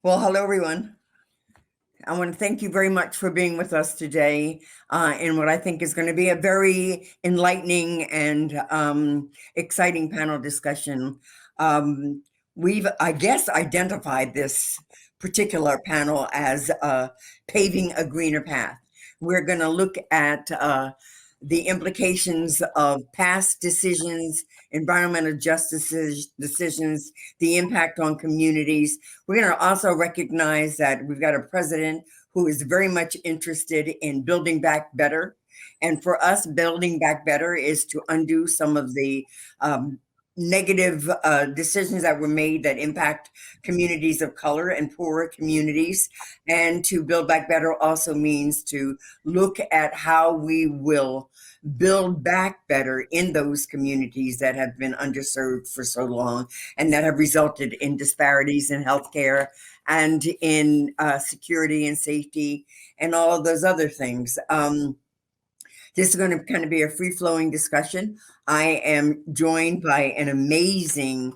Well, hello, everyone. I want to thank you very much for being with us today in what I think is going to be a very enlightening and exciting panel discussion. Um, we've, I guess, identified this particular panel as Paving a Greener Path. We're going to look at the implications of past decisions, environmental justice decisions, the impact on communities. We're going to also recognize that we've got a president who is very much interested in building back better. And for us, building back better is to undo some of the negative decisions that were made that impact communities of color and poorer communities. And to build back better also means to look at how we will build back better in those communities that have been underserved for so long and that have resulted in disparities in healthcare and in security and safety and all of those other things. This is going to kind of be a free-flowing discussion. I am joined by an amazing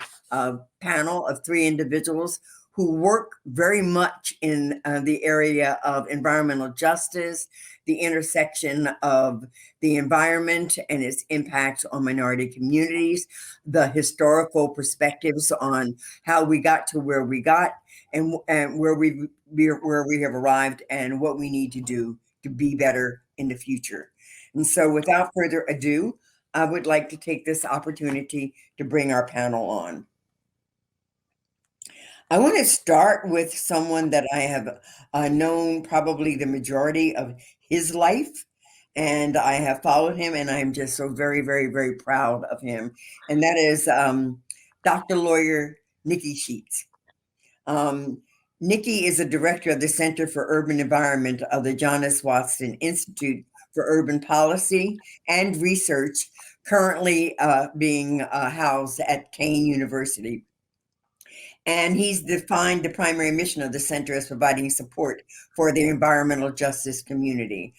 panel of three individuals who work very much in the area of environmental justice, the intersection of the environment and its impact on minority communities, the historical perspectives on how we got to where we got, and where we have arrived, and what we need to do to be better in the future. And so, without further ado, I would like to take this opportunity to bring our panel on. I want to start with someone that I have known probably the majority of his life, and I have followed him, and I'm just so very, very, very proud of him. And that is Dr. Lawyer Nicky Sheats. Nicky is a director of the Center for Urban Environment of the John S. Watson Institute for Urban Policy and Research, currently being housed at Kean University. And he's defined the primary mission of the center as providing support for the environmental justice community.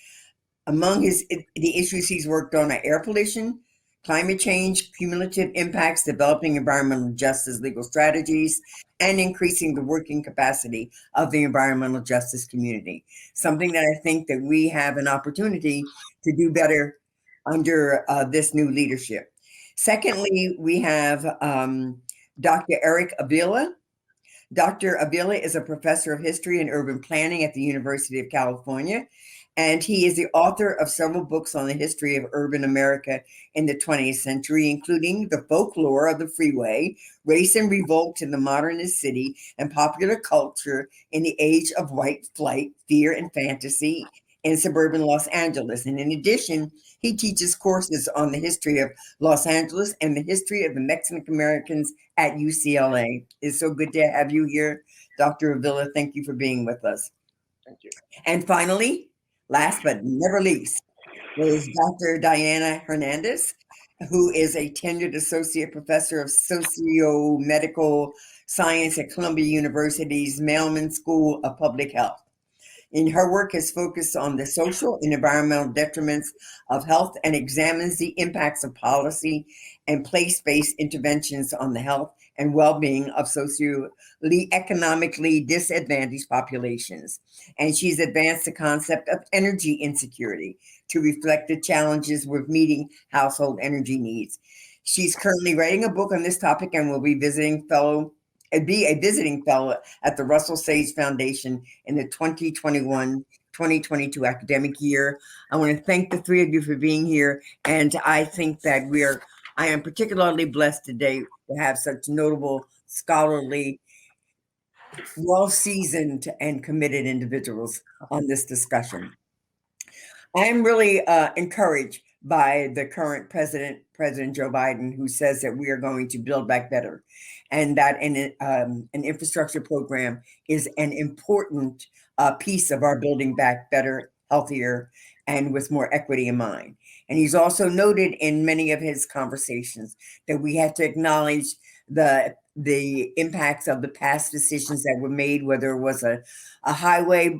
Among the issues he's worked on are air pollution, climate change, cumulative impacts, developing environmental justice legal strategies, and increasing the working capacity of the environmental justice community. Something that I think that we have an opportunity to do better under this new leadership. Secondly, we have Dr. Eric Avila. Dr. Avila is a professor of history and urban planning at the University of California, and he is the author of several books on the history of urban America in the 20th century, including The Folklore of the Freeway, Race and Revolt in the Modernist City, and Popular Culture in the Age of White Flight, Fear and Fantasy in Suburban Los Angeles. And in addition, he teaches courses on the history of Los Angeles and the history of the Mexican Americans at UCLA. It's so good to have you here, Dr. Avila. Thank you for being with us. Thank you. And finally, last but never least, is Dr. Diana Hernandez, who is a tenured associate professor of sociomedical science at Columbia University's Mailman School of Public Health. And her work has focused on the social and environmental detriments of health and examines the impacts of policy and place-based interventions on the health and well-being of socioeconomically disadvantaged populations. And she's advanced the concept of energy insecurity to reflect the challenges with meeting household energy needs. She's currently writing a book on this topic and will be a visiting fellow at the Russell Sage Foundation in the 2021-2022 academic year. I want to thank the three of you for being here. And I think that I am particularly blessed today to have such notable, scholarly, well-seasoned and committed individuals on this discussion. I am really encouraged by the current President Joe Biden, who says that we are going to build back better, and that an infrastructure program is an important piece of our building back better, healthier, and with more equity in mind. And he's also noted in many of his conversations that we have to acknowledge the impacts of the past decisions that were made, whether it was a highway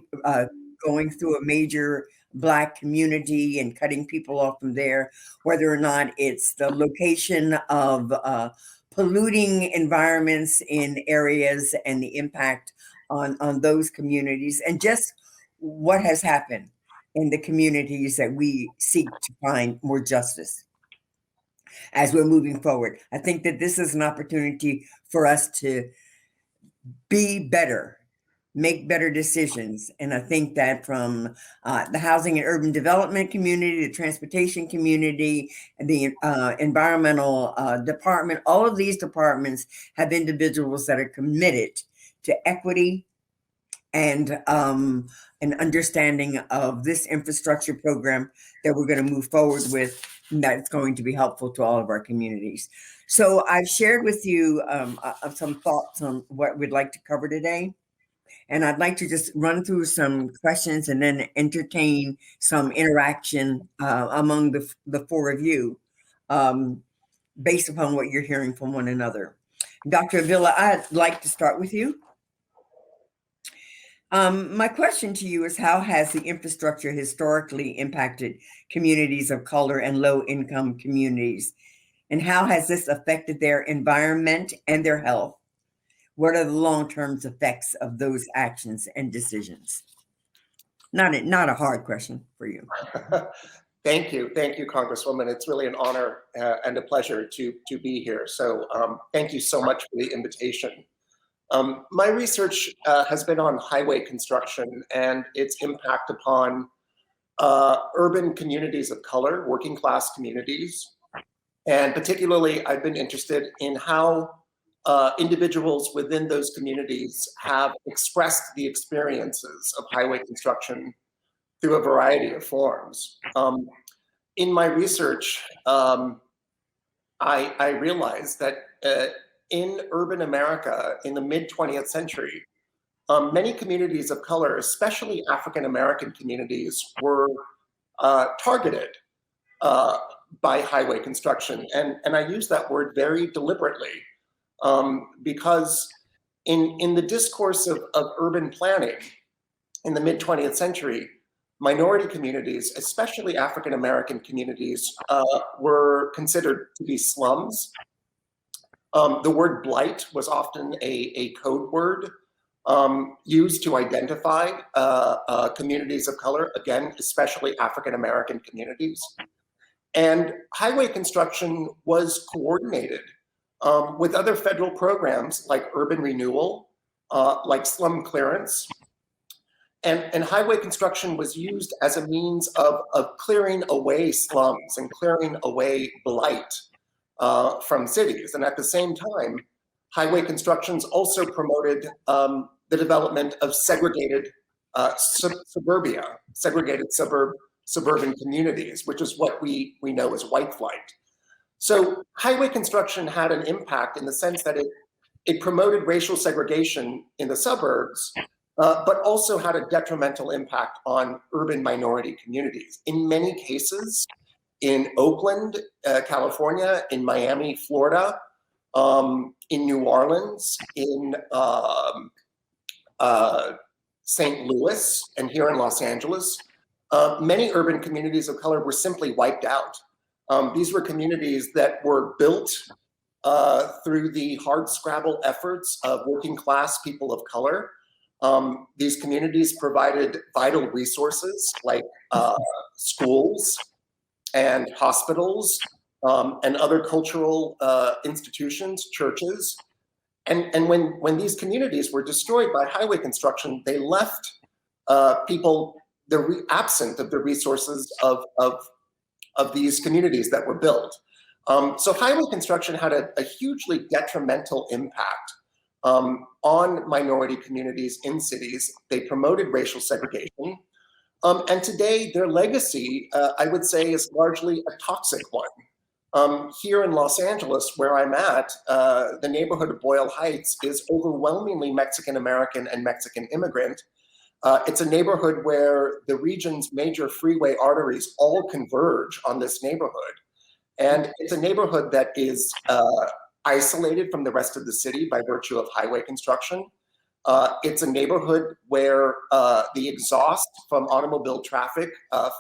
going through a major Black community and cutting people off from there, whether or not it's the location of polluting environments in areas and the impact on those communities and just what has happened in the communities that we seek to find more justice as we're moving forward. I think that this is an opportunity for us to be better, make better decisions. And I think that from the housing and urban development community, the transportation community, the environmental department, all of these departments have individuals that are committed to equity and an understanding of this infrastructure program that we're going to move forward with, and that's going to be helpful to all of our communities. So I've shared with you some thoughts on what we'd like to cover today. And I'd like to just run through some questions and then entertain some interaction among the four of you based upon what you're hearing from one another. Dr. Avila, I'd like to start with you. My question to you is, how has the infrastructure historically impacted communities of color and low-income communities? And how has this affected their environment and their health? What are the long-term effects of those actions and decisions? Not a hard question for you. Thank you, Congresswoman. It's really an honor and a pleasure to be here. So thank you so much for the invitation. My research has been on highway construction and its impact upon urban communities of color, working class communities. And particularly, I've been interested in how individuals within those communities have expressed the experiences of highway construction through a variety of forms. In my research, I realized that in urban America in the mid-20th century, many communities of color, especially African-American communities, were targeted by highway construction. And I use that word very deliberately because in the discourse of urban planning in the mid-20th century, minority communities, especially African-American communities, were considered to be slums. The word blight was often a code word used to identify communities of color, again, especially African-American communities. And highway construction was coordinated with other federal programs like urban renewal, like slum clearance. And highway construction was used as a means of clearing away slums and clearing away blight from cities. And at the same time, highway constructions also promoted the development of segregated suburbia, segregated suburban communities, which is what we know as white flight. So highway construction had an impact in the sense that it promoted racial segregation in the suburbs, but also had a detrimental impact on urban minority communities. In many cases, in Oakland, California, in Miami, Florida, in New Orleans, in St. Louis, and here in Los Angeles, many urban communities of color were simply wiped out. These were communities that were built through the hardscrabble efforts of working class people of color. These communities provided vital resources like schools and hospitals and other cultural institutions, churches. And when these communities were destroyed by highway construction, they left people absent of the resources of these communities that were built. So highway construction had a hugely detrimental impact on minority communities in cities. They promoted racial segregation. And today their legacy, I would say, is largely a toxic one. Here in Los Angeles, where I'm at, the neighborhood of Boyle Heights is overwhelmingly Mexican-American and Mexican immigrant. It's a neighborhood where the region's major freeway arteries all converge on this neighborhood. And it's a neighborhood that is isolated from the rest of the city by virtue of highway construction. It's a neighborhood where the exhaust from automobile traffic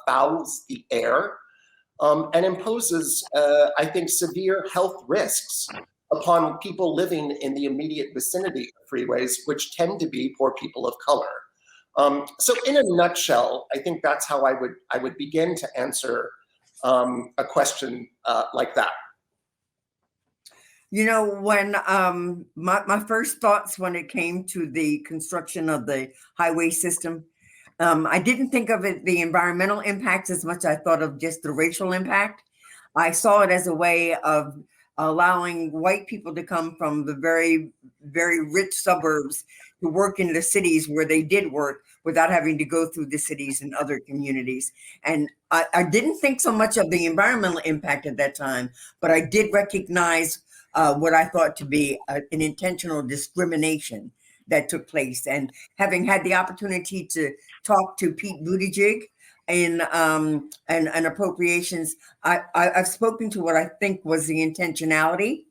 fouls the air and imposes, I think, severe health risks upon people living in the immediate vicinity of freeways, which tend to be poor people of color. So in a nutshell, I think that's how I would begin to answer a question like that. You know, when my first thoughts when it came to the construction of the highway system, I didn't think of it, the environmental impacts, as much as I thought of just the racial impact. I saw it as a way of allowing white people to come from the very, very rich suburbs to work in the cities where they did work without having to go through the cities and other communities. And I didn't think so much of the environmental impact at that time, but I did recognize what I thought to be an intentional discrimination that took place. And having had the opportunity to talk to Pete Buttigieg in and appropriations, I've spoken to what I think was the intentionality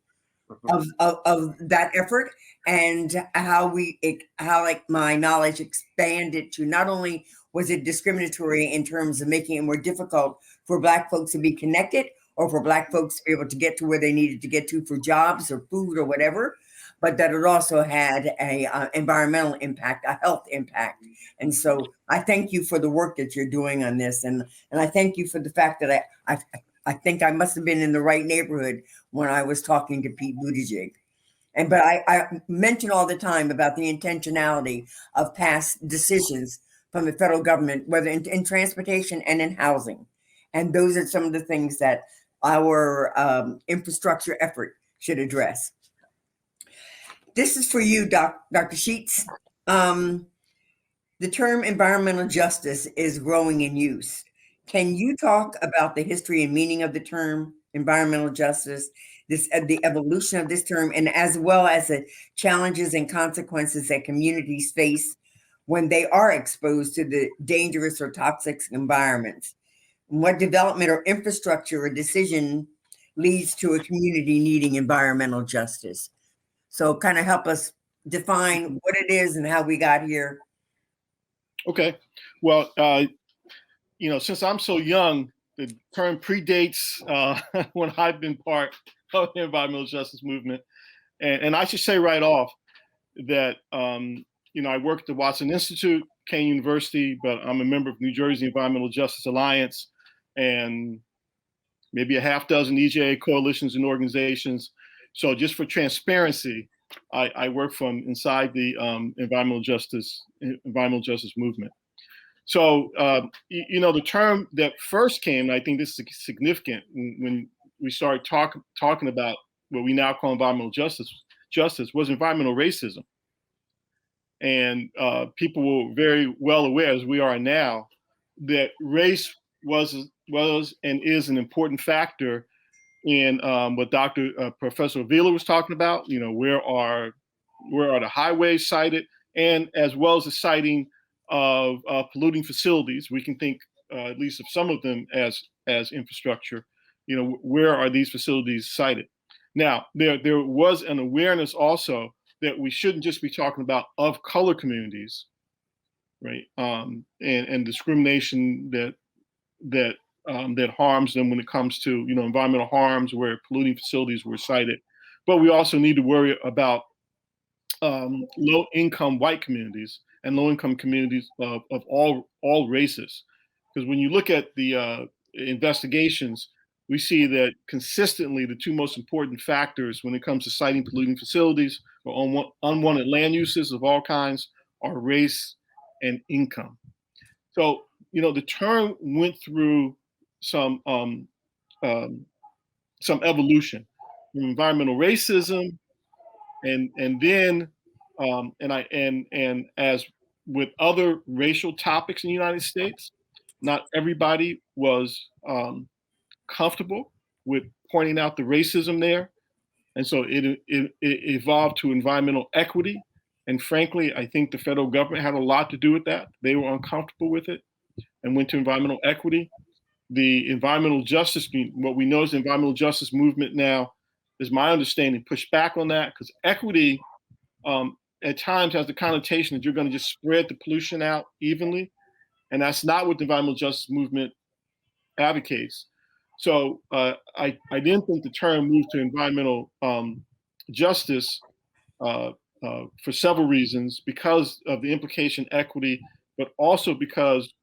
of that effort, and how like my knowledge expanded to not only was it discriminatory in terms of making it more difficult for Black folks to be connected, or for Black folks to be able to get to where they needed to get to for jobs or food or whatever, but that it also had a environmental impact, a health impact. And so I thank you for the work that you're doing on this. And I thank you for the fact that I think I must have been in the right neighborhood when I was talking to Pete Buttigieg. But I mention all the time about the intentionality of past decisions from the federal government, whether in transportation and in housing. And those are some of the things that our infrastructure effort should address. This is for you, Dr. Sheats. The term environmental justice is growing in use. Can you talk about the history and meaning of the term environmental justice, the evolution of this term, and as well as the challenges and consequences that communities face when they are exposed to the dangerous or toxic environments? What development or infrastructure or decision leads to a community needing environmental justice? So kind of help us define what it is and how we got here. Okay. Well, since I'm so young, the term predates when I've been part of the environmental justice movement. And I should say right off that, I work at the Watson Institute, Kean University, but I'm a member of New Jersey Environmental Justice Alliance and maybe a half dozen EJA coalitions and organizations. So just for transparency, I work from inside the environmental justice movement. So, the term that first came, and I think this is significant when we started talking about what we now call environmental justice was environmental racism. And people were very well aware, as we are now, that race was and is an important factor in what Professor Avila was talking about. Where are the highways sited, and as well as the siting of polluting facilities. We can think at least of some of them as infrastructure. Where are these facilities sited? Now, there was an awareness also that we shouldn't just be talking about of color communities, right? And discrimination that harms them when it comes to environmental harms where polluting facilities were cited, but we also need to worry about low-income white communities and low-income communities of all races, because when you look at the investigations, we see that consistently the two most important factors when it comes to citing polluting facilities or unwanted land uses of all kinds are race and income. So the term went through some evolution from environmental racism, and then and as with other racial topics in the United States, not everybody was comfortable with pointing out the racism there, and so it evolved to environmental equity. And frankly, I think the federal government had a lot to do with that. They were uncomfortable with it and went to environmental equity. The environmental justice, what we know is the environmental justice movement now, is my understanding, push back on that, because equity at times has the connotation that you're going to just spread the pollution out evenly. And that's not what the environmental justice movement advocates. So I didn't think the term moved to environmental justice for several reasons, because of the implication equity, but also because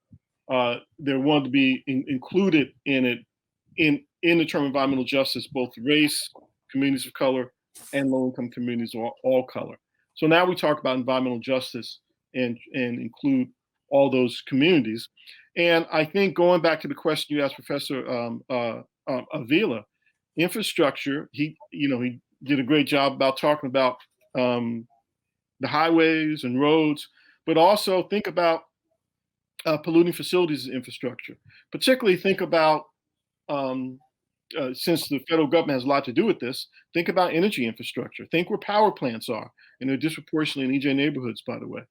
they wanted to be included in it, in the term environmental justice, both race, communities of color, and low-income communities, all color. So now we talk about environmental justice and include all those communities. And I think going back to the question you asked Professor Avila, infrastructure, he did a great job about talking about the highways and roads, but also think about polluting facilities as infrastructure. Particularly think about, since the federal government has a lot to do with this, think about energy infrastructure. Think where power plants are, and they're disproportionately in EJ neighborhoods, by the way,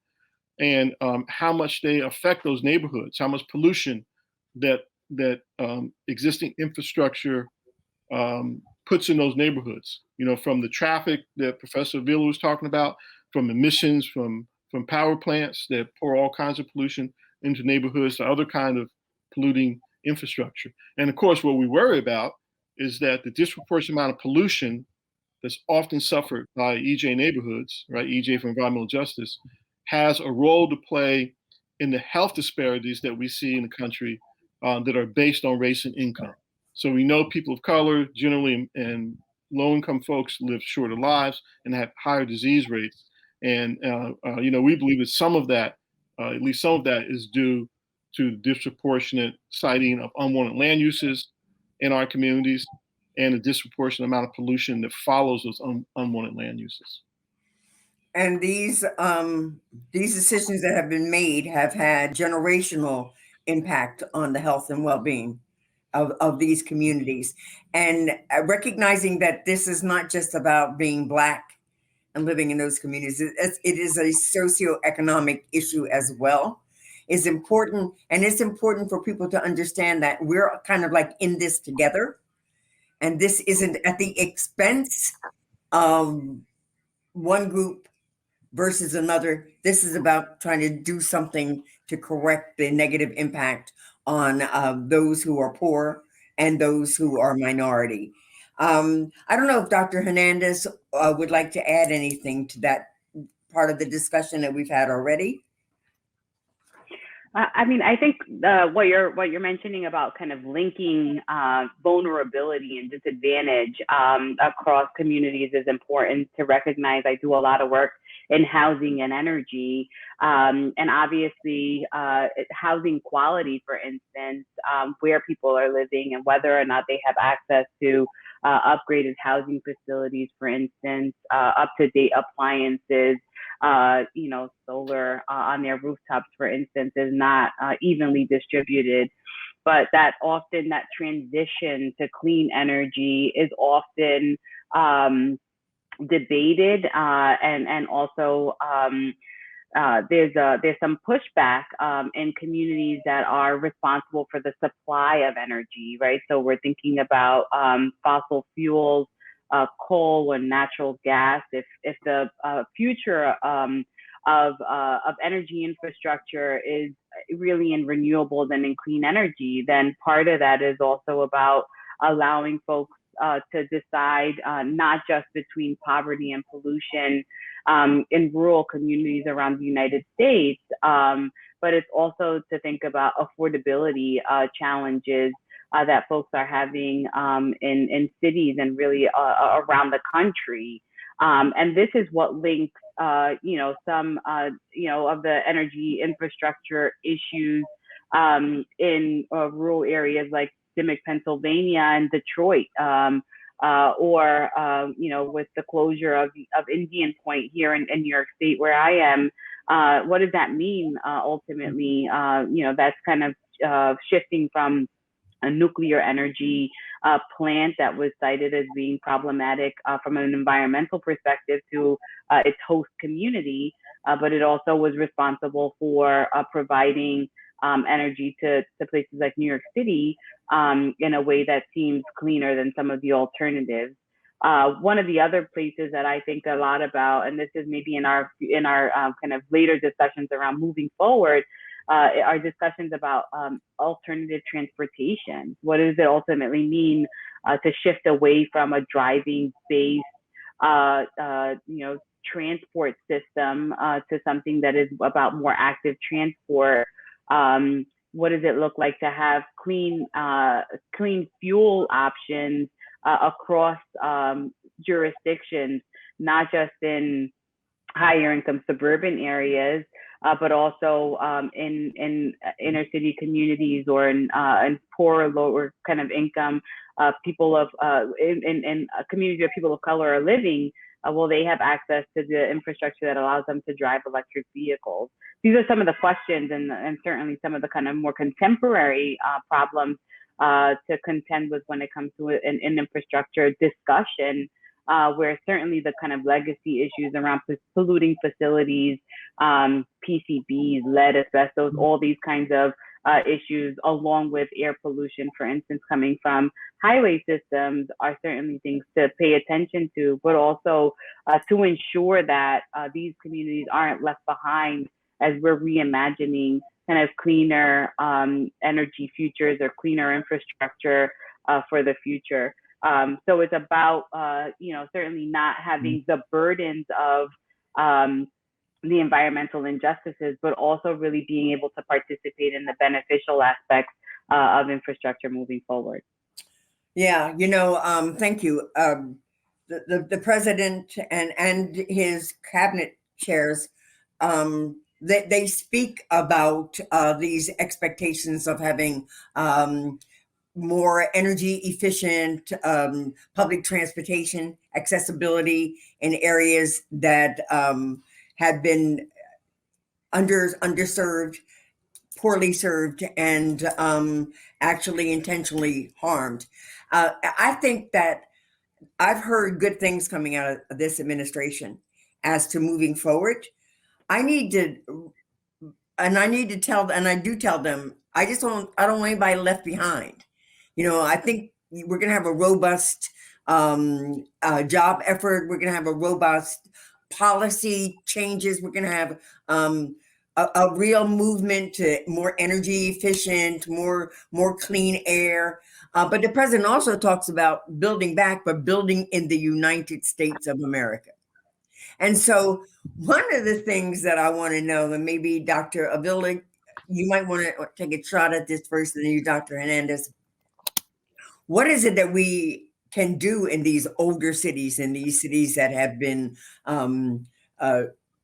and how much they affect those neighborhoods, how much pollution that existing infrastructure puts in those neighborhoods. From the traffic that Professor Avila was talking about, from emissions from power plants that pour all kinds of pollution into neighborhoods, to other kind of polluting infrastructure. And of course, what we worry about is that the disproportionate amount of pollution that's often suffered by EJ neighborhoods, right, EJ for environmental justice, has a role to play in the health disparities that we see in the country that are based on race and income. So we know people of color generally and low-income folks live shorter lives and have higher disease rates. And we believe that some of that, at least some of that, is due to disproportionate siting of unwanted land uses in our communities and a disproportionate amount of pollution that follows those unwanted land uses. And these decisions that have been made have had generational impact on the health and well-being of these communities. And recognizing that this is not just about being Black and living in those communities, it is a socioeconomic issue as well, is important. And it's important for people to understand that we're kind of like in this together. And this isn't at the expense of one group versus another. This is about trying to do something to correct the negative impact on those who are poor and those who are minority. I don't know if Dr. Hernandez would like to add anything to that part of the discussion that we've had already. I think what you're mentioning about kind of linking vulnerability and disadvantage across communities is important to recognize. I do a lot of work in housing and energy, and obviously housing quality, for instance, where people are living and whether or not they have access to upgraded housing facilities, for instance, up-to-date appliances, solar on their rooftops, for instance, is not evenly distributed. But that transition to clean energy is often debated, and also there's some pushback in communities that are responsible for the supply of energy, right? So we're thinking about fossil fuels, coal and natural gas. If the future of energy infrastructure is really in renewables and in clean energy, then part of that is also about allowing folks to decide not just between poverty and pollution in rural communities around the United States, but it's also to think about affordability challenges that folks are having in cities and really around the country. And this is what links, some, of the energy infrastructure issues in rural areas like Dimock, Pennsylvania and Detroit, or with the closure of Indian Point here in New York State, where I am. What does that mean ultimately? That's kind of shifting from a nuclear energy plant that was cited as being problematic from an environmental perspective to its host community, but it also was responsible for providing energy to places like New York City in a way that seems cleaner than some of the alternatives. One of the other places that I think a lot about, and this is maybe in our kind of later discussions around moving forward, are discussions about alternative transportation. What does it ultimately mean to shift away from a driving-based transport system to something that is about more active transport. What does it look like to have clean fuel options across jurisdictions, not just in higher income suburban areas, but also in inner city communities or in poorer, lower kind of income people of in a community where people of color are living. Will they have access to the infrastructure that allows them to drive electric vehicles? These are some of the questions and certainly some of the kind of more contemporary problems to contend with when it comes to an infrastructure discussion, where certainly the kind of legacy issues around polluting facilities, PCBs, lead, asbestos, all these kinds of issues, along with air pollution, for instance, coming from highway systems, are certainly things to pay attention to, but also to ensure that these communities aren't left behind as we're reimagining kind of cleaner energy futures or cleaner infrastructure for the future. So it's about, certainly not having the burdens of the environmental injustices, but also really being able to participate in the beneficial aspects of infrastructure moving forward. Yeah, thank you. The president and his cabinet chairs, they speak about these expectations of having more energy efficient public transportation accessibility in areas that have been underserved, poorly served, and actually intentionally harmed. I think that I've heard good things coming out of this administration as to moving forward. I do tell them, I don't want anybody left behind. I think we're going to have a robust job effort. We're going to have a robust policy changes. We're going to have a real movement to more energy efficient, more clean air. But the president also talks about building back, but building in the United States of America. And so one of the things that I want to know, and maybe Dr. Avila, you might want to take a shot at this first, and then you, Dr. Hernandez. What is it that we can do in these older cities, in these cities that have been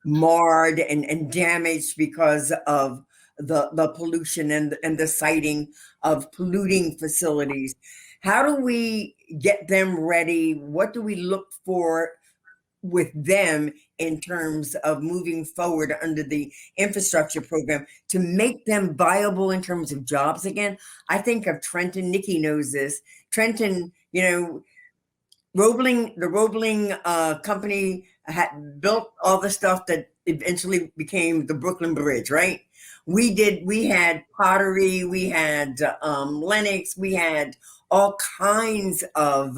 marred and damaged because of the pollution and the siting of polluting facilities? How do we get them ready? What do we look for with them in terms of moving forward under the infrastructure program to make them viable in terms of jobs again? I think of Trenton. Nicky knows this. Trenton, the Roebling company had built all the stuff that eventually became the Brooklyn Bridge, right? We had pottery, we had Lennox, we had all kinds of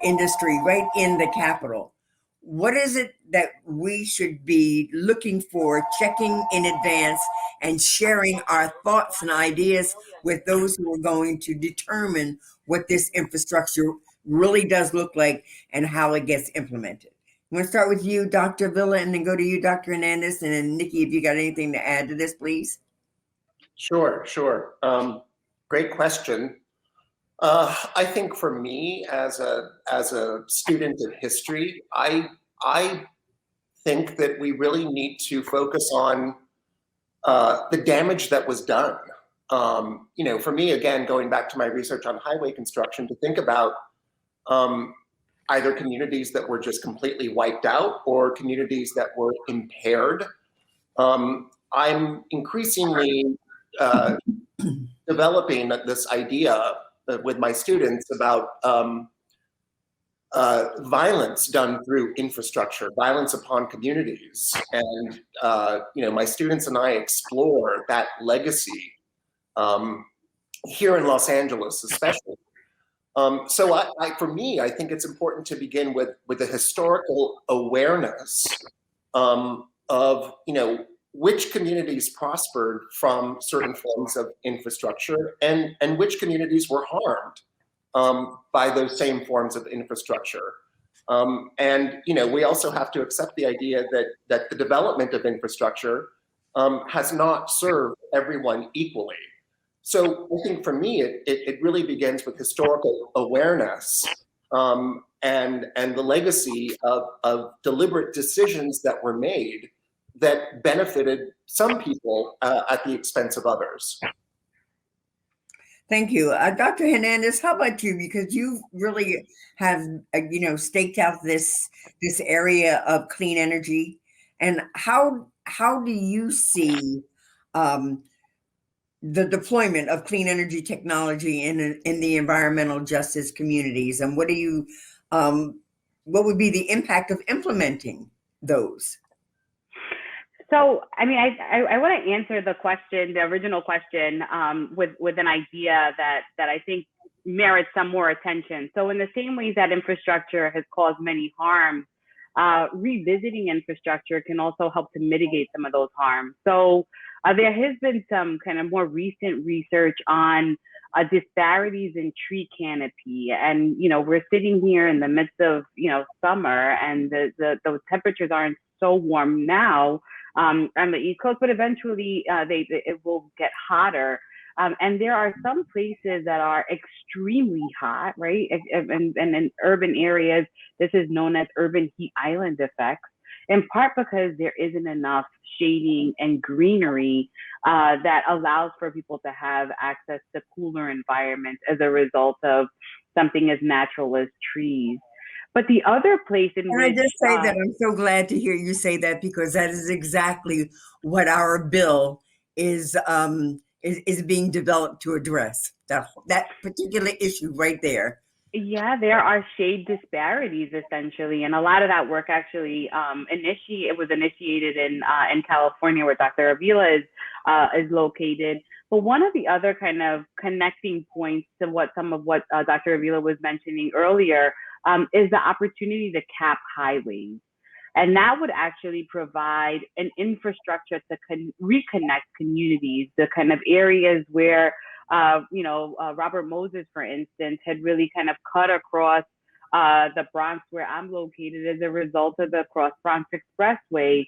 industry right in the capital. What is it that we should be looking for, checking in advance, and sharing our thoughts and ideas with those who are going to determine what this infrastructure really does look like and how it gets implemented? I'm going to start with you, Dr. Avila, and then go to you, Dr. Hernandez, and then Nicky, if you got anything to add to this, please. Sure. Great question. I think for me, as a student of history, I think that we really need to focus on the damage that was done. For me, again, going back to my research on highway construction, to think about either communities that were just completely wiped out or communities that were impaired. I'm increasingly developing this idea with my students about violence done through infrastructure, violence upon communities. And, my students and I explore that legacy here in Los Angeles, especially. So for me, I think it's important to begin with a historical awareness of, which communities prospered from certain forms of infrastructure and which communities were harmed by those same forms of infrastructure. And we also have to accept the idea that the development of infrastructure has not served everyone equally. So I think for me, it really begins with historical awareness and the legacy of deliberate decisions that were made that benefited some people at the expense of others. Thank you. Dr. Hernandez, how about you? Because you really have, staked out this area of clean energy. And how do you see the deployment of clean energy technology in the environmental justice communities? And what would be the impact of implementing those? So, I mean, I want to answer the original question, with an idea that I think merits some more attention. So in the same way that infrastructure has caused many harms, revisiting infrastructure can also help to mitigate some of those harms. So there has been some kind of more recent research on disparities in tree canopy. And, we're sitting here in the midst of, summer, and those temperatures aren't so warm now on the East Coast, but eventually it will get hotter. And there are some places that are extremely hot, right? And in urban areas, this is known as urban heat island effects, in part because there isn't enough shading and greenery that allows for people to have access to cooler environments as a result of something as natural as trees. But the other place in which— I just say that I'm so glad to hear you say that, because that is exactly what our bill is being developed to address, that particular issue right there. Yeah, there are shade disparities essentially, and a lot of that work actually it was initiated in California, where Dr. Avila is located. But one of the other kind of connecting points to some of what Dr. Avila was mentioning earlier is the opportunity to cap highways. And that would actually provide an infrastructure to reconnect communities, the kind of areas where, Robert Moses, for instance, had really kind of cut across the Bronx, where I'm located, as a result of the Cross Bronx Expressway,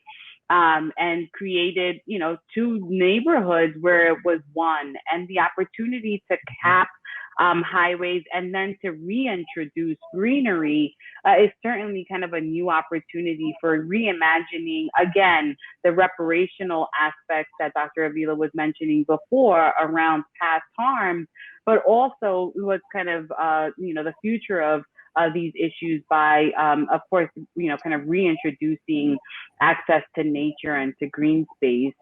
and created, two neighborhoods where it was one. And the opportunity to cap highways and then to reintroduce greenery is certainly kind of a new opportunity for reimagining, again, the reparational aspects that Dr. Avila was mentioning before around past harms, but also what's kind of, the future of these issues by, of course, kind of reintroducing access to nature and to green space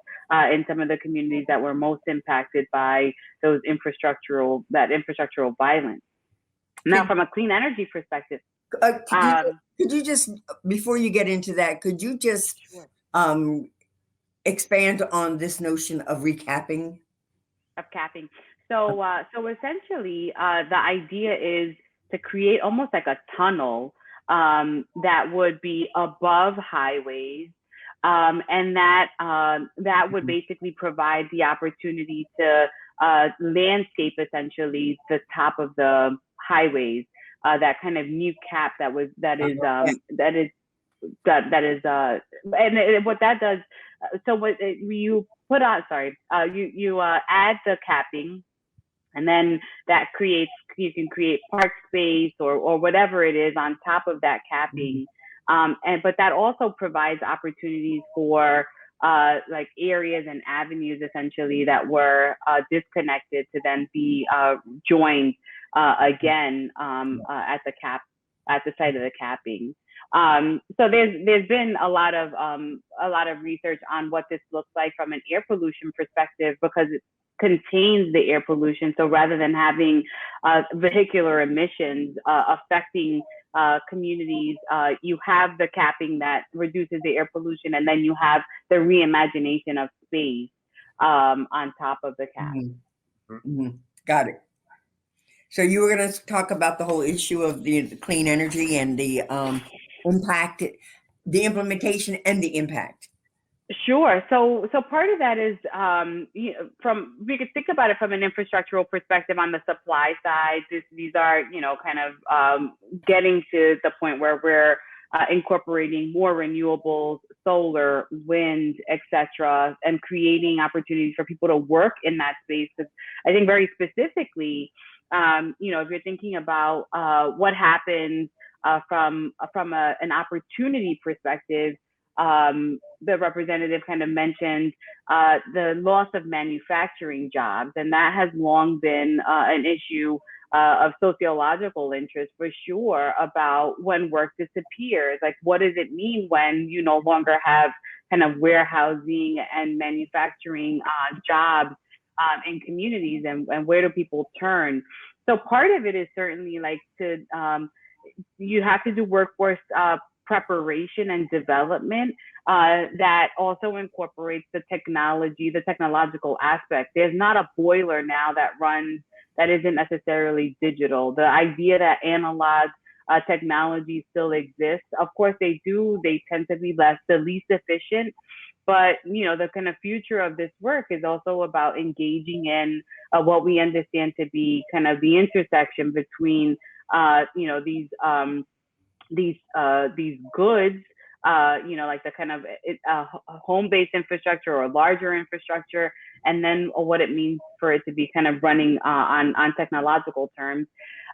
in some of the communities that were most impacted by those infrastructural violence. Now, from a clean energy perspective, could you just, before you get into that, could you just expand on this notion of recapping? Of capping. So essentially, the idea is to create almost like a tunnel that would be above highways, and that would basically provide the opportunity to landscape essentially the top of the highways. That kind of new cap and what that does. So what you put on, you add the capping. And then you can create park space or whatever it is on top of that capping. But that also provides opportunities for like areas and avenues essentially that were disconnected to then be joined again at the site of the capping. So there's been a lot of research on what this looks like from an air pollution perspective, because it contains the air pollution. So rather than having vehicular emissions affecting communities, you have the capping that reduces the air pollution, and then you have the reimagination of space on top of the cap. Got it. So you were going to talk about the whole issue of the clean energy and the impact, the implementation and the impact. Sure. So part of that is, we could think about it from an infrastructural perspective on the supply side. These are, kind of getting to the point where we're incorporating more renewables, solar, wind, et cetera, and creating opportunities for people to work in that space. Because I think very specifically, if you're thinking about what happens from an opportunity perspective, the representative kind of mentioned the loss of manufacturing jobs, and that has long been an issue of sociological interest for sure about when work disappears. Like, what does it mean when you no longer have kind of warehousing and manufacturing jobs in communities, and where do people turn? So part of it is certainly like you have to do workforce preparation and development that also incorporates the technological aspect. There's not a boiler now that runs that isn't necessarily digital. The idea that analog technology still exists, of course they do. They tend to be the least efficient, but the kind of future of this work is also about engaging in what we understand to be kind of the intersection between these goods, like the kind of home-based infrastructure or larger infrastructure, and then what it means for it to be kind of running on technological terms.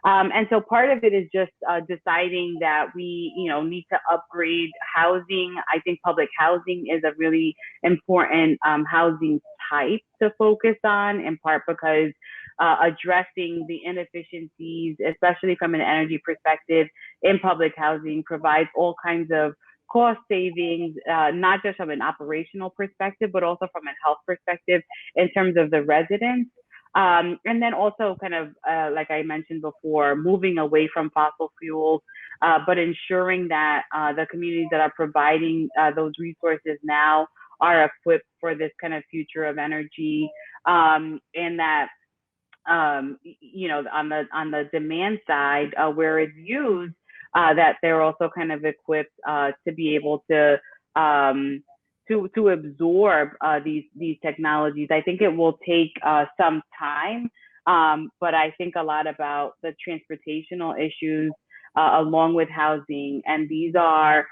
And so part of it is just deciding that we, need to upgrade housing. I think public housing is a really important housing type to focus on, in part because addressing the inefficiencies, especially from an energy perspective in public housing, provides all kinds of cost savings, not just from an operational perspective, but also from a health perspective in terms of the residents. And then also kind of, like I mentioned before, moving away from fossil fuels, but ensuring that the communities that are providing those resources now are equipped for this kind of future of energy, and that on the demand side, where it's used, that they're also kind of equipped to be able to absorb these technologies. I think it will take some time, but I think a lot about the transportational issues along with housing, and these are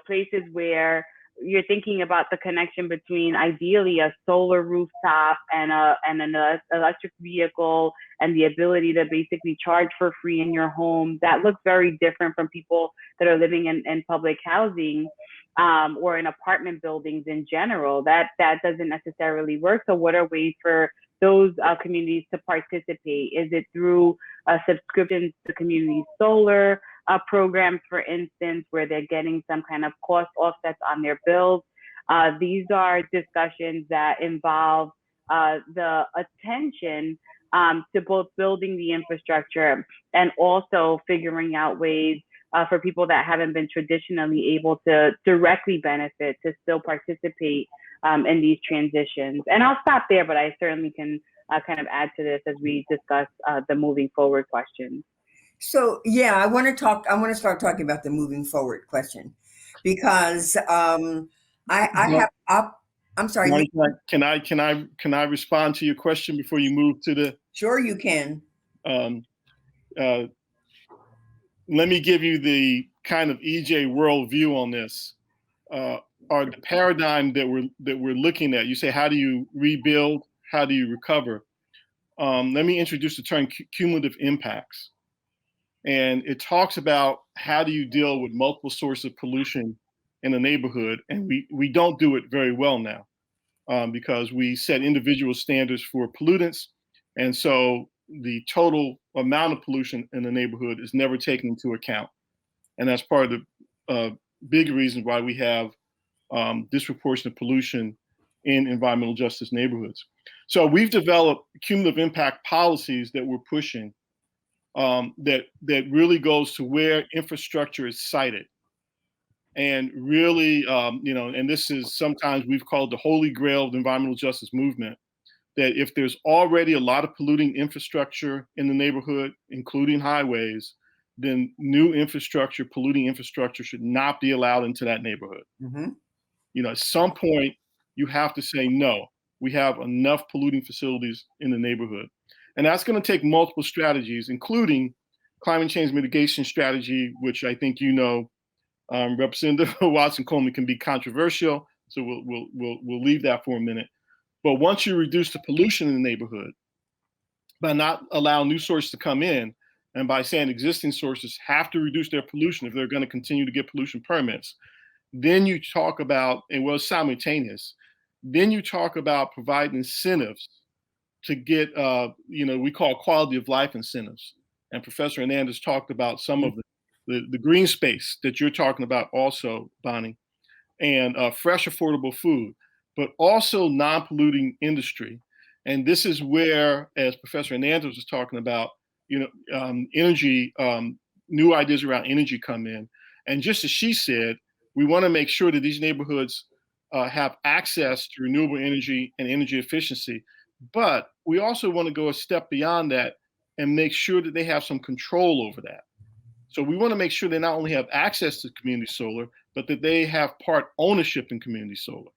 places where you're thinking about the connection between ideally a solar rooftop and an electric vehicle, and the ability to basically charge for free in your home. That looks very different from people that are living in public housing or in apartment buildings in general. That doesn't necessarily work. So what are ways for those communities to participate? Is it through subscriptions to community solar programs, for instance, where they're getting some kind of cost offsets on their bills? These are discussions that involve the attention to both building the infrastructure and also figuring out ways for people that haven't been traditionally able to directly benefit to still participate in these transitions. And I'll stop there, but I certainly can kind of add to this as we discuss the moving forward questions. So yeah, I want to start talking about the moving forward question, because I'm sorry. Can I respond to your question before you move to the? Sure, you can. Let me give you the kind of EJ worldview on this, or the paradigm that we're looking at. You say, how do you rebuild? How do you recover? Let me introduce the term cumulative impacts. And it talks about how do you deal with multiple sources of pollution in a neighborhood. And we don't do it very well now because we set individual standards for pollutants. And so the total amount of pollution in the neighborhood is never taken into account. And that's part of the big reason why we have disproportionate pollution in environmental justice neighborhoods. So we've developed cumulative impact policies that we're pushing that really goes to where infrastructure is sited. And really, and this is sometimes we've called the holy grail of the environmental justice movement, that if there's already a lot of polluting infrastructure in the neighborhood, including highways, then new infrastructure, polluting infrastructure should not be allowed into that neighborhood. Mm-hmm. At some point, you have to say, no, we have enough polluting facilities in the neighborhood. And that's going to take multiple strategies, including climate change mitigation strategy, which I think Representative Watson Coleman, can be controversial. So we'll leave that for a minute. But once you reduce the pollution in the neighborhood, by not allowing new sources to come in, and by saying existing sources have to reduce their pollution if they're going to continue to get pollution permits, then you talk about, and well, simultaneous, then you talk about providing incentives to get, we call quality of life incentives. And Professor Hernandez talked about some of the green space that you're talking about also, Bonnie, and fresh, affordable food, but also non-polluting industry. And this is where, as Professor Hernandez was talking about, energy, new ideas around energy come in. And just as she said, we want to make sure that these neighborhoods have access to renewable energy and energy efficiency. But we also want to go a step beyond that and make sure that they have some control over that. So we want to make sure they not only have access to community solar, but that they have part ownership in community solar.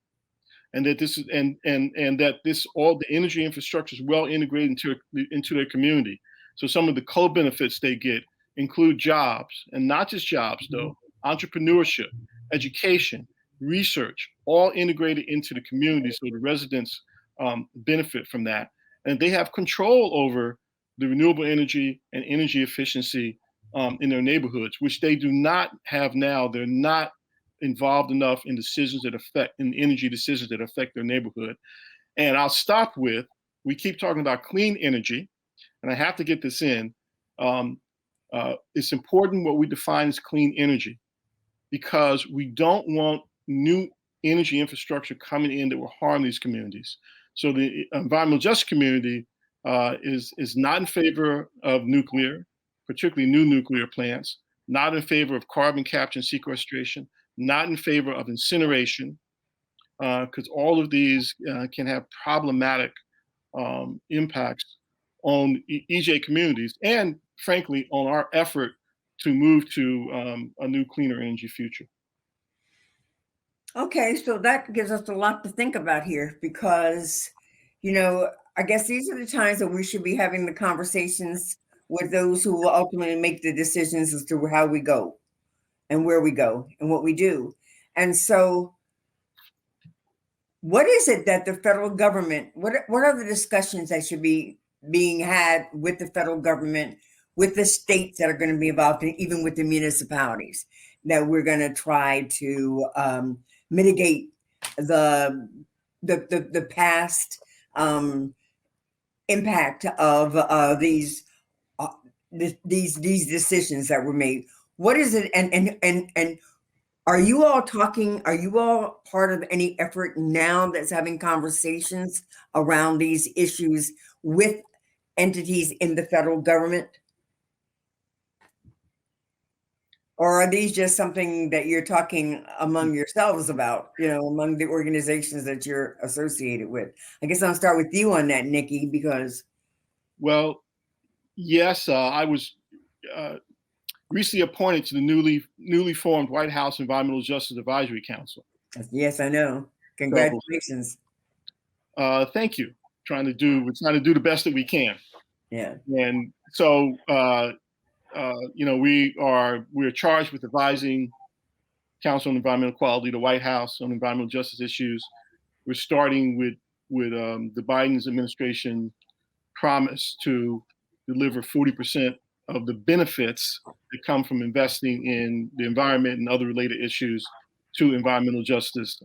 And that this is all the energy infrastructure is well integrated into their community. So some of the co-benefits they get include jobs, and not just jobs though, entrepreneurship, education, research, all integrated into the community so the residents benefit from that. And they have control over the renewable energy and energy efficiency in their neighborhoods, which they do not have now. They're not involved enough in energy decisions that affect their neighborhood. And I'll stop with, we keep talking about clean energy, and I have to get this in. It's important what we define as clean energy, because we don't want new energy infrastructure coming in that will harm these communities. So the environmental justice community is not in favor of nuclear, particularly new nuclear plants, not in favor of carbon capture and sequestration, not in favor of incineration, because all of these can have problematic impacts on EJ communities and, frankly, on our effort to move to a new, cleaner energy future. Okay, so that gives us a lot to think about here, because, I guess these are the times that we should be having the conversations with those who will ultimately make the decisions as to how we go and where we go and what we do. And so what is it that the federal government, what are the discussions that should be being had with the federal government, with the states that are going to be involved, and even with the municipalities, that we're going to try to mitigate the past impact of these decisions that were made? What is it? And are you all part of any effort now that's having conversations around these issues with entities in the federal government? Or are these just something that you're talking among yourselves about, among the organizations that you're associated with? I guess I'll start with you on that, Nikki, because. Well, yes, I was recently appointed to the newly formed White House Environmental Justice Advisory Council. Yes, I know. Congratulations. Thank you. We're trying to do the best that we can. Yeah. And so, we're charged with advising Council on Environmental Quality, the White House, on environmental justice issues. We're starting with the Biden's administration promise to deliver 40% of the benefits that come from investing in the environment and other related issues to environmental justice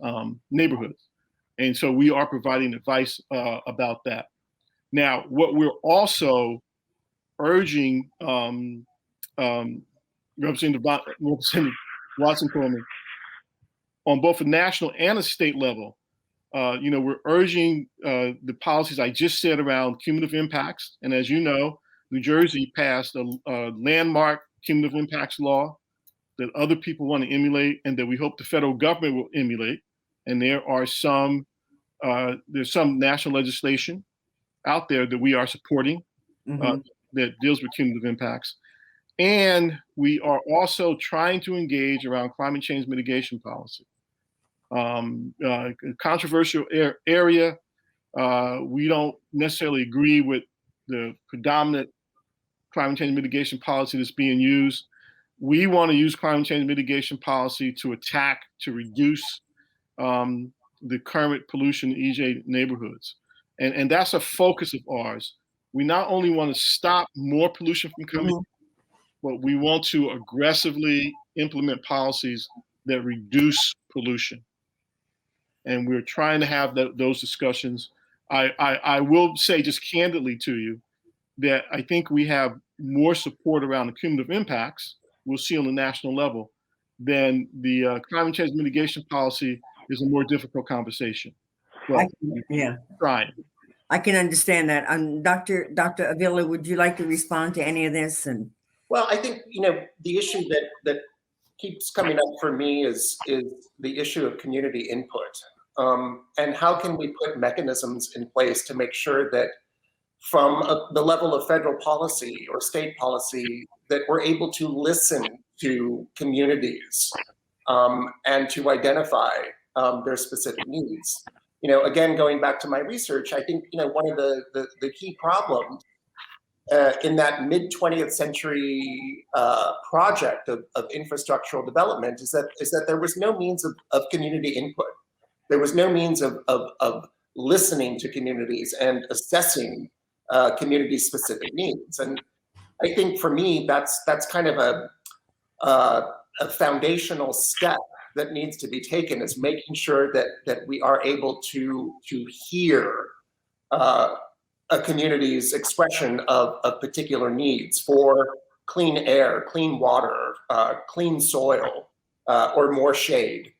neighborhoods. And so we are providing advice about that. Now, what we're also urging Representative Watson Coleman on both a national and a state level, we're urging the policies I just said around cumulative impacts. And as you know, New Jersey passed a landmark cumulative impacts law that other people want to emulate and that we hope the federal government will emulate. And there's some national legislation out there that we are supporting that deals with cumulative impacts. And we are also trying to engage around climate change mitigation policy. Controversial area. We don't necessarily agree with the predominant climate change mitigation policy that's being used. We want to use climate change mitigation policy to reduce the current pollution in EJ neighborhoods. And that's a focus of ours. We not only want to stop more pollution from coming, but we want to aggressively implement policies that reduce pollution. And we're trying to have those discussions. I will say just candidly to you that I think we have more support around the cumulative impacts we'll see on the national level than the climate change mitigation policy is a more difficult conversation. But trying. I can understand that. Dr. Avila, would you like to respond to any of this? And well, I think the issue that keeps coming up for me is the issue of community input, and how can we put mechanisms in place to make sure that from the level of federal policy or state policy that we're able to listen to communities and to identify their specific needs. Again, going back to my research, I think one of the key problems in that mid-20th century project of infrastructural development is that there was no means of community input. There was no means of listening to communities and assessing community-specific needs. And I think for me, that's kind of a foundational step that needs to be taken, is making sure that we are able to hear a community's expression of particular needs for clean air, clean water, clean soil, or more shade.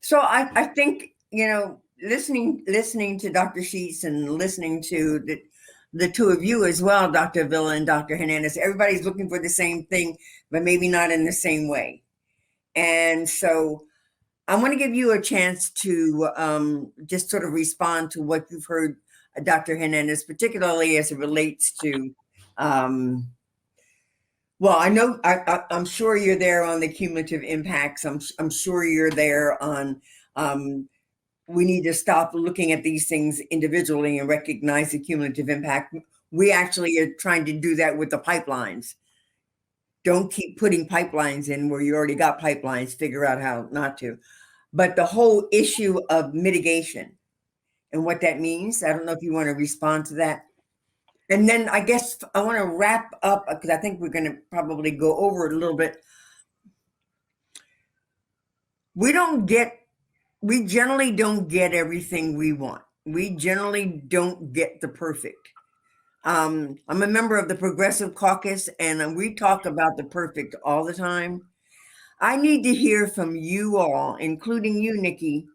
So I think, listening to Dr. Sheats and listening to the two of you as well, Dr. Avila and Dr. Hernandez, everybody's looking for the same thing, but maybe not in the same way. And so I want to give you a chance to just sort of respond to what you've heard, Dr. Hernandez, particularly as it relates to, well, I'm sure you're there on the cumulative impacts. I'm sure you're there on, we need to stop looking at these things individually and recognize the cumulative impact. We actually are trying to do that with the pipelines. Don't keep putting pipelines in where you already got pipelines, figure out how not to. But the whole issue of mitigation and what that means, I don't know if you want to respond to that. And then I guess I want to wrap up, because I think we're going to probably go over it a little bit. We generally don't get everything we want. We generally don't get the perfect. I'm a member of the Progressive Caucus, and we talk about the perfect all the time. I need to hear from you all, including you, Nicky.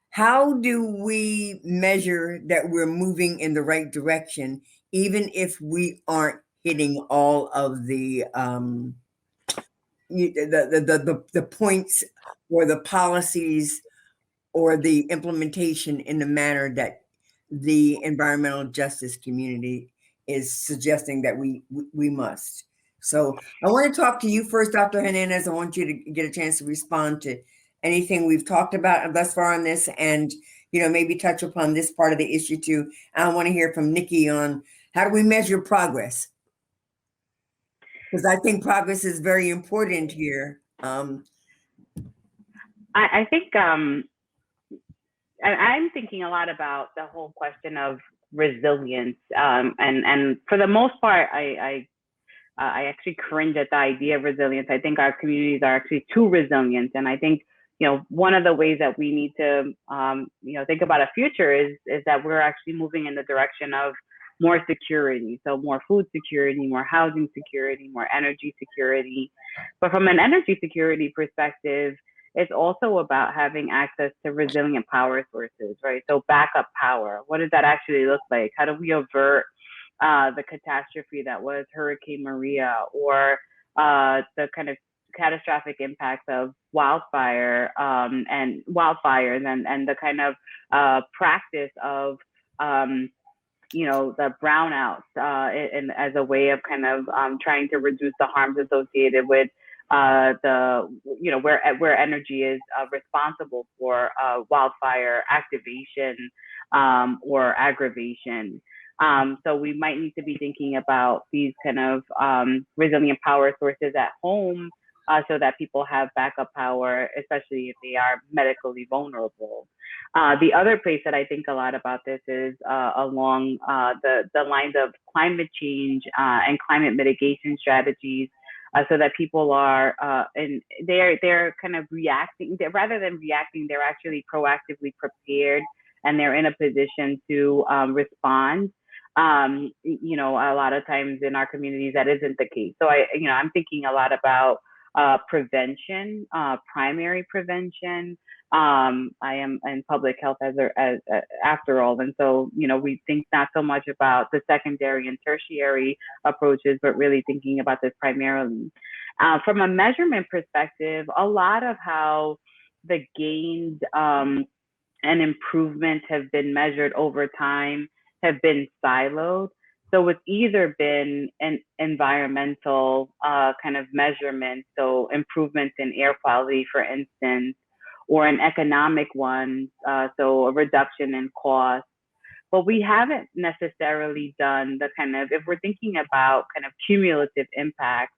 How do we measure that we're moving in the right direction, even if we aren't hitting all of the points or the policies or the implementation in the manner that the environmental justice community is suggesting that we must? So I want to talk to you first, Dr. Hernandez. I want you to get a chance to respond to anything we've talked about thus far on this, and maybe touch upon this part of the issue too. And I want to hear from Nicky on how do we measure progress, because I think progress is very important here. I think I'm thinking a lot about the whole question of resilience, and for the most part, I actually cringe at the idea of resilience. I think our communities are actually too resilient, and I think one of the ways that we need to think about a future is that we're actually moving in the direction of more security. So more food security, more housing security, more energy security. But from an energy security perspective, it's also about having access to resilient power sources, right? So backup power, what does that actually look like? How do we avert the catastrophe that was Hurricane Maria, or the kind of catastrophic impacts of wildfires and the kind of practice of the brownouts and as a way of kind of trying to reduce the harms associated with where energy is responsible for wildfire activation or aggravation. So we might need to be thinking about these kind of resilient power sources at home so that people have backup power, especially if they are medically vulnerable. The other place that I think a lot about this is along the lines of climate change and climate mitigation strategies, so that people are and they're kind of reacting. Rather than reacting, they're actually proactively prepared, and they're in a position to respond. A lot of times in our communities that isn't the case. So I'm thinking a lot about prevention, primary prevention. I am in public health as after all, and so we think not so much about the secondary and tertiary approaches, but really thinking about this primarily from a measurement perspective. A lot of how the gains and improvements have been measured over time have been siloed. So it's either been an environmental kind of measurement, so improvements in air quality, for instance, or an economic one, so a reduction in cost. But we haven't necessarily done the kind of, if we're thinking about kind of cumulative impacts,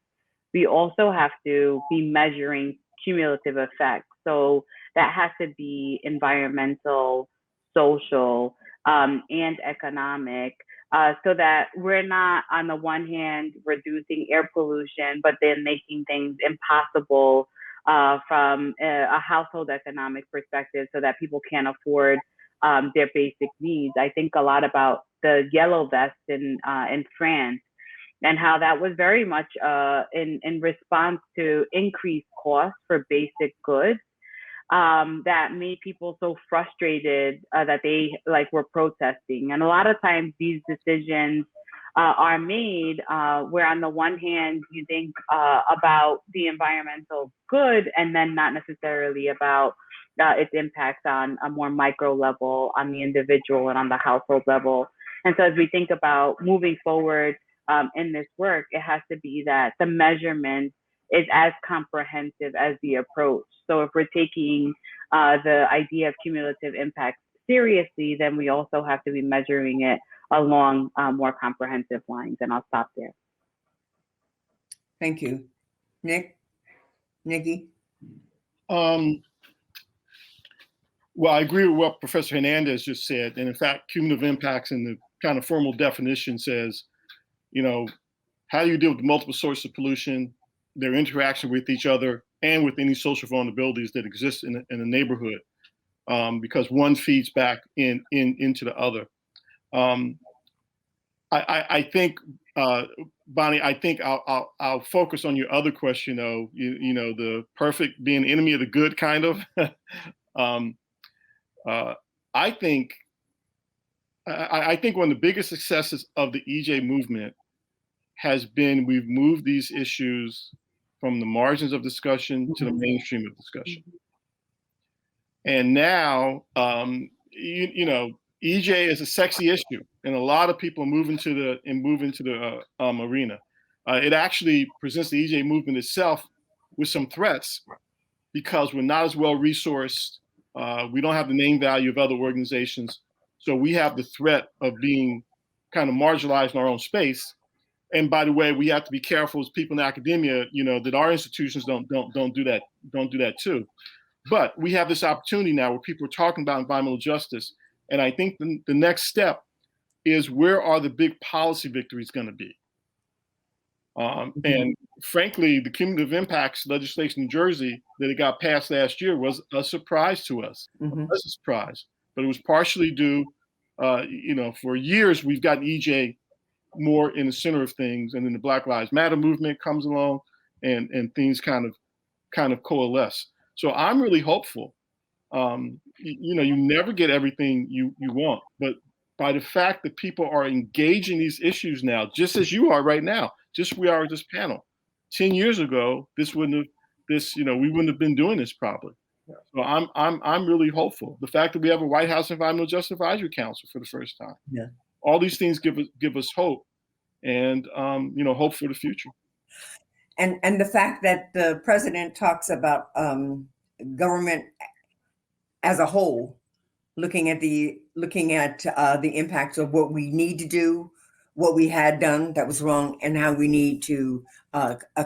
we also have to be measuring cumulative effects. So that has to be environmental, social, and economic, so that we're not, on the one hand, reducing air pollution, but then making things impossible from a household economic perspective, so that people can't afford their basic needs. I think a lot about the yellow vest in France, and how that was very much in response to increased costs for basic goods. That made people so frustrated that they were protesting. And a lot of times these decisions are made where on the one hand you think about the environmental good, and then not necessarily about its impacts on a more micro level, on the individual and on the household level. And so as we think about moving forward in this work, it has to be that the measurement is as comprehensive as the approach. So if we're taking the idea of cumulative impact seriously, then we also have to be measuring it along more comprehensive lines. And I'll stop there. Thank you. Nicky? Well, I agree with what Professor Hernandez just said. And in fact, cumulative impacts in the kind of formal definition says, how do you deal with multiple sources of pollution, their interaction with each other, and with any social vulnerabilities that exist in a neighborhood, because one feeds back into the other. I think, Bonnie, I think I'll focus on your other question, though. The perfect being enemy of the good, kind of. I think one of the biggest successes of the EJ movement has been we've moved these issues from the margins of discussion to the mainstream of discussion. And now, EJ is a sexy issue, and a lot of people are moving to the arena. It actually presents the EJ movement itself with some threats, because we're not as well resourced. We don't have the name value of other organizations, so we have the threat of being kind of marginalized in our own space. And by the way, we have to be careful as people in academia, that our institutions don't do that too. But we have this opportunity now where people are talking about environmental justice. And I think the next step is, where are the big policy victories going to be? And frankly, the cumulative impacts legislation in Jersey that it got passed last year was a surprise to us. It was a surprise, but it was partially due, for years we've gotten EJ more in the center of things, and then the Black Lives Matter movement comes along, and things kind of coalesce. So I'm really hopeful. You never get everything you want, but by the fact that people are engaging these issues now, just as you are right now, just we are at this panel. 10 years ago, we wouldn't have been doing this probably. Yeah. So I'm really hopeful. The fact that we have a White House Environmental Justice Advisory Council for the first time. Yeah. All these things give us hope, and hope for the future. And the fact that the president talks about government as a whole, looking at the impacts of what we need to do, what we had done that was wrong, and how we need to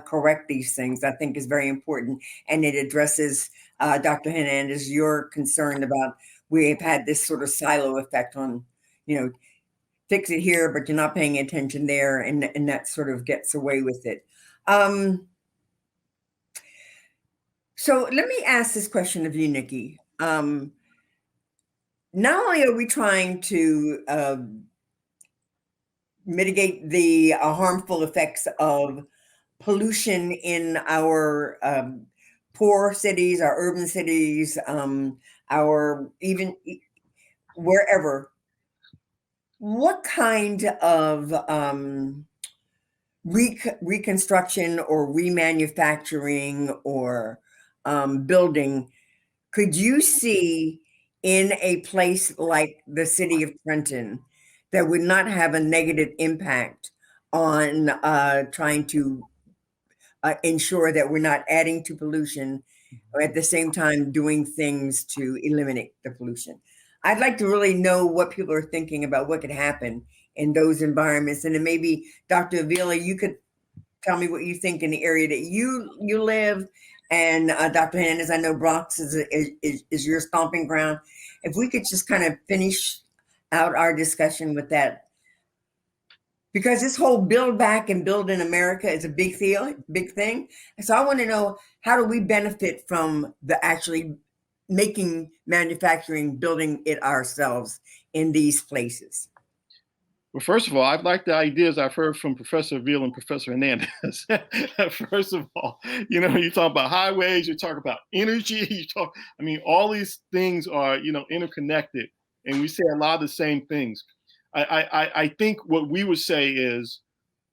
correct these things, I think is very important. And it addresses, Dr. Hernandez, your concern about we have had this sort of silo effect on, fix it here, but you're not paying attention there, and that sort of gets away with it. So let me ask this question of you, Nikki. Not only are we trying to mitigate the harmful effects of pollution in our poor cities, our urban cities, our even wherever, what kind of reconstruction or remanufacturing or building could you see in a place like the city of Trenton that would not have a negative impact on trying to ensure that we're not adding to pollution or at the same time doing things to eliminate the pollution? I'd like to really know what people are thinking about what could happen in those environments. And then maybe Dr. Avila, you could tell me what you think in the area that you live. And Dr. Hernandez, I know Bronx is your stomping ground. If we could just kind of finish out our discussion with that, because this whole build back and build in America is a big thing. And so I want to know, how do we benefit from the actually making manufacturing, building it ourselves in these places? Well, first of all, I'd like the ideas I've heard from Professor Avila and Professor Hernandez. First of all, you talk about highways, you talk about energy, all these things are, interconnected, and we say a lot of the same things. I think what we would say is,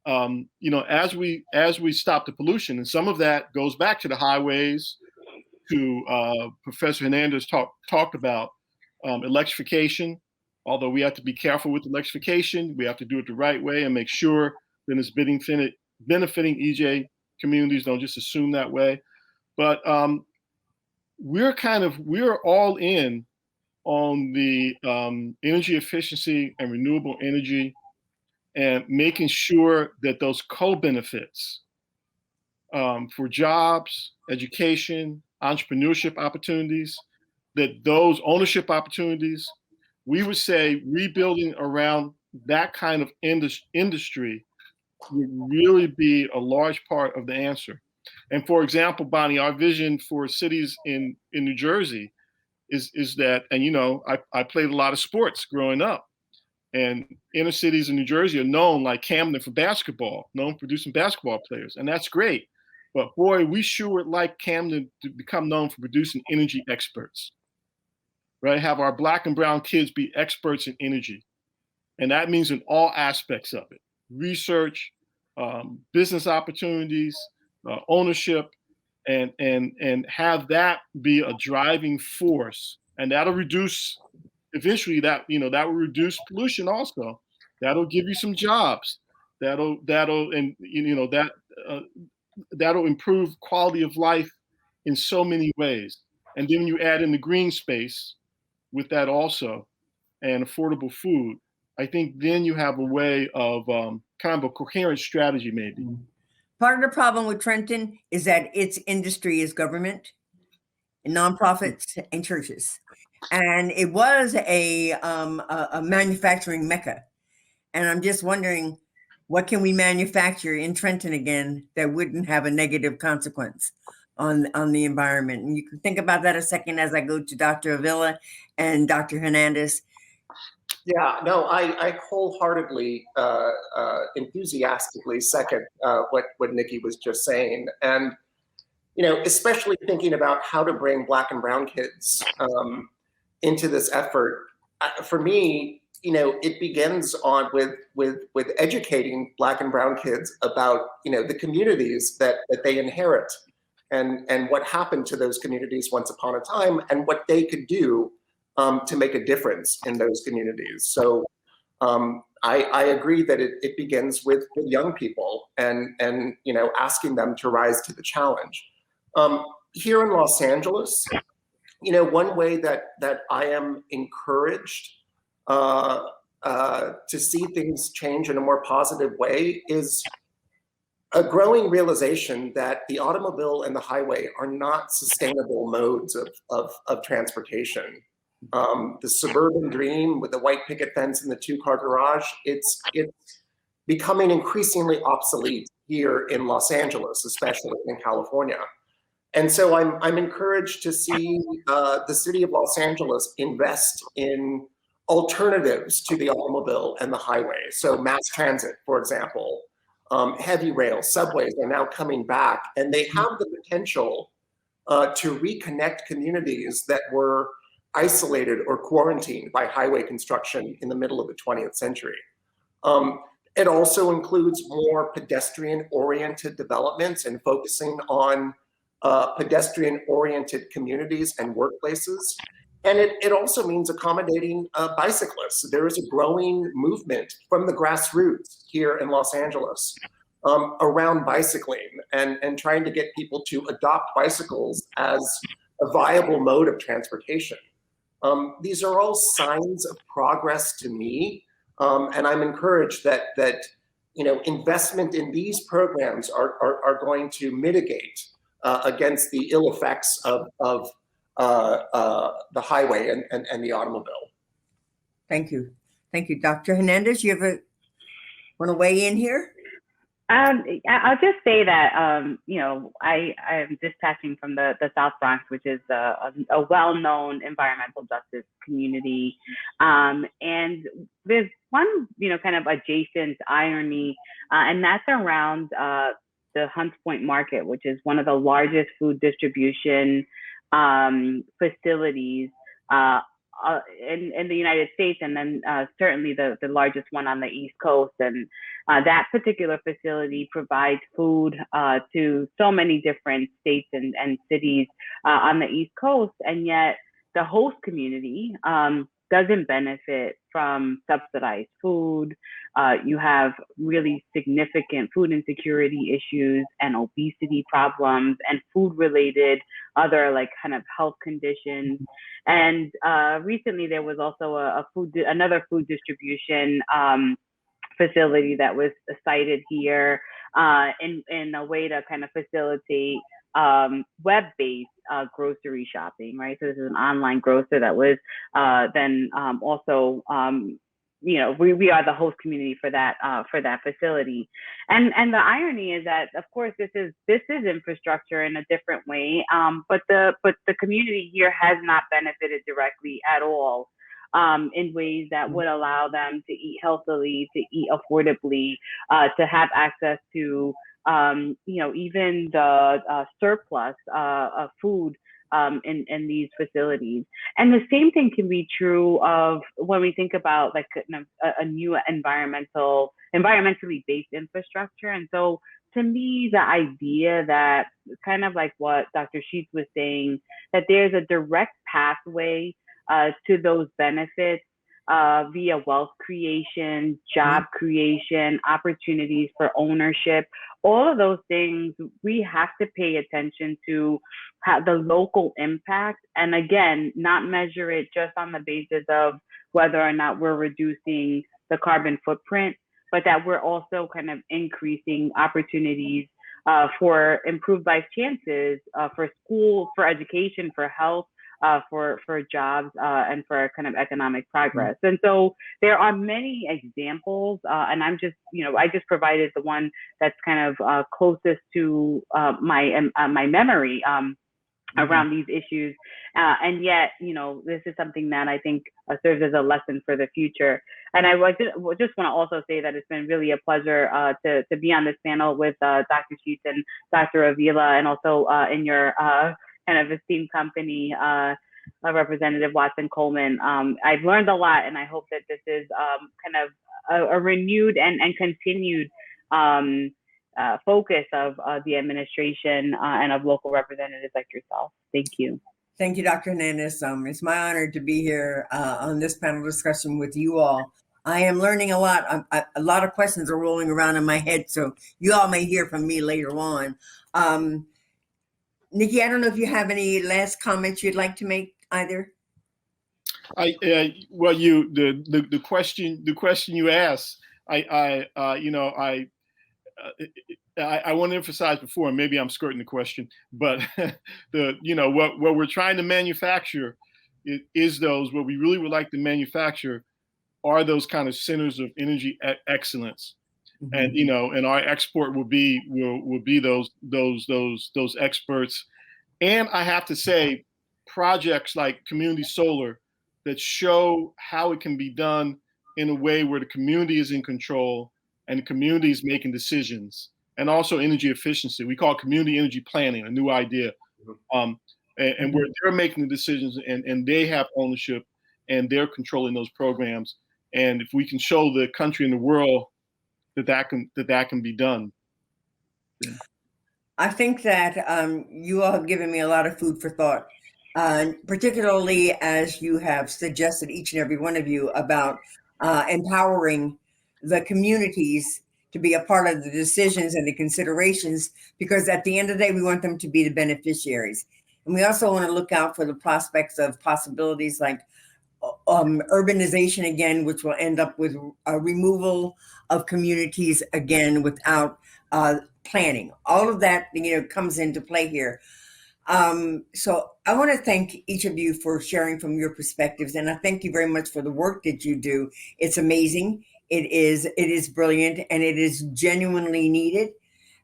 as we stop the pollution, and some of that goes back to the highways, to Professor Hernandez talked about electrification. Although we have to be careful with electrification, we have to do it the right way and make sure that it's benefiting EJ communities. Don't just assume that way. But we're all in on the energy efficiency and renewable energy, and making sure that those co-benefits for jobs, education, entrepreneurship opportunities, that those ownership opportunities, we would say rebuilding around that kind of industry would really be a large part of the answer. And for example, Bonnie, our vision for cities in New Jersey is that, and I played a lot of sports growing up, and inner cities in New Jersey are known, like Camden, for basketball, known for producing basketball players, and that's great. But boy, we sure would like Camden to become known for producing energy experts. Right? Have our Black and brown kids be experts in energy. And that means in all aspects of it: research, business opportunities, ownership, and have that be a driving force. And that'll reduce, eventually that will reduce pollution also. That'll give you some jobs. That'll improve quality of life in so many ways. And then you add in the green space with that also, and affordable food. I think then you have a way of kind of a coherent strategy, maybe. Part of the problem with Trenton is that its industry is government, and nonprofits, and churches. And it was a manufacturing mecca. And I'm just wondering, what can we manufacture in Trenton again that wouldn't have a negative consequence on the environment? And you can think about that a second as I go to Dr. Avila and Dr. Hernandez. Yeah, no, I wholeheartedly, enthusiastically second what Nikki was just saying. And, especially thinking about how to bring Black and brown kids into this effort. For me, it begins with educating Black and brown kids about, the communities that they inherit, and what happened to those communities once upon a time, and what they could do to make a difference in those communities. So I agree that it begins with young people and asking them to rise to the challenge. Here in Los Angeles, one way that I am encouraged to see things change in a more positive way is a growing realization that the automobile and the highway are not sustainable modes of transportation. The suburban dream with the white picket fence and the two-car garage, it's becoming increasingly obsolete here in Los Angeles, especially in California. And so I'm encouraged to see the city of Los Angeles invest in alternatives to the automobile and the highway. So mass transit, for example, heavy rail, subways are now coming back, and they have the potential to reconnect communities that were isolated or quarantined by highway construction in the middle of the 20th century. It also includes more pedestrian-oriented developments and focusing on pedestrian-oriented communities and workplaces. And it also means accommodating bicyclists. There is a growing movement from the grassroots here in Los Angeles around bicycling and trying to get people to adopt bicycles as a viable mode of transportation. These are all signs of progress to me, and I'm encouraged that investment in these programs are going to mitigate against the ill effects of the highway and the automobile. Thank you. Thank you. Dr. Hernandez, you want to weigh in here? I'll just say that, I am dispatching from the South Bronx, which is a well-known environmental justice community. And there's one, kind of adjacent irony, and that's around the Hunts Point Market, which is one of the largest food distribution facilities in the United States, and then certainly the largest one on the East Coast. And that particular facility provides food to so many different states and cities on the East Coast, and yet the host community doesn't benefit from subsidized food. You have really significant food insecurity issues and obesity problems and food-related other kind of health conditions. And recently there was also another food distribution facility that was cited here in a way to kind of facilitate web-based grocery shopping, right? So this is an online grocer that was then also, we are the host community for that facility. And the irony is that, of course, this is infrastructure in a different way, but the community here has not benefited directly at all in ways that would allow them to eat healthily, to eat affordably, to have access to even the surplus of food in these facilities. And the same thing can be true of when we think about a new environmentally based infrastructure. And so to me, the idea that kind of like what Dr. Sheats was saying, that there's a direct pathway to those benefits via wealth creation, job creation, opportunities for ownership, all of those things, we have to pay attention to the local impact. And again, not measure it just on the basis of whether or not we're reducing the carbon footprint, but that we're also kind of increasing opportunities for improved life chances, for school, for education, for health, for jobs, and for kind of economic progress. And so there are many examples, and I'm just, I just provided the one that's kind of closest to my memory around these issues. And yet, this is something that I think serves as a lesson for the future. And I just want to also say that it's been really a pleasure to be on this panel with Dr. Sheats and Dr. Avila, and also in your kind of esteemed company, Representative Watson Coleman. I've learned a lot, and I hope that this is kind of a renewed and continued focus of the administration and of local representatives like yourself. Thank you. Thank you, Dr. Hernandez. It's my honor to be here on this panel discussion with you all. I am learning a lot. A lot of questions are rolling around in my head, so you all may hear from me later on. Nikki, I don't know if you have any last comments you'd like to make either. Well, the question you asked, I want to emphasize before, and maybe I'm skirting the question, but what we're trying to manufacture is those, what we really would like to manufacture are those kind of centers of energy excellence. Mm-hmm. And our export will be those experts. And I have to say, projects like community solar that show how it can be done in a way where the community is in control and the community is making decisions, and also energy efficiency. We call it community energy planning, a new idea. And where they're making the decisions and they have ownership and they're controlling those programs. And if we can show the country and the world that can be done. Yeah. I think that you all have given me a lot of food for thought, particularly as you have suggested, each and every one of you, about empowering the communities to be a part of the decisions and the considerations, because at the end of the day, we want them to be the beneficiaries. And we also want to look out for the prospects of possibilities like urbanization again, which will end up with a removal of communities again without planning. All of that, comes into play here. So I want to thank each of you for sharing from your perspectives, and I thank you very much for the work that you do. It's amazing. It is brilliant, and it is genuinely needed.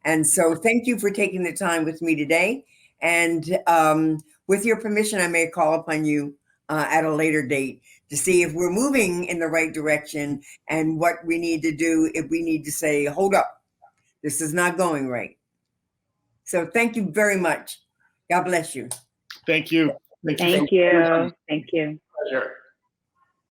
And so thank you for taking the time with me today. And with your permission, I may call upon you at a later date to see if we're moving in the right direction and what we need to do if we need to say, hold up, this is not going right. So thank you very much. God bless you. Thank you. Thank you. Thank you. Pleasure.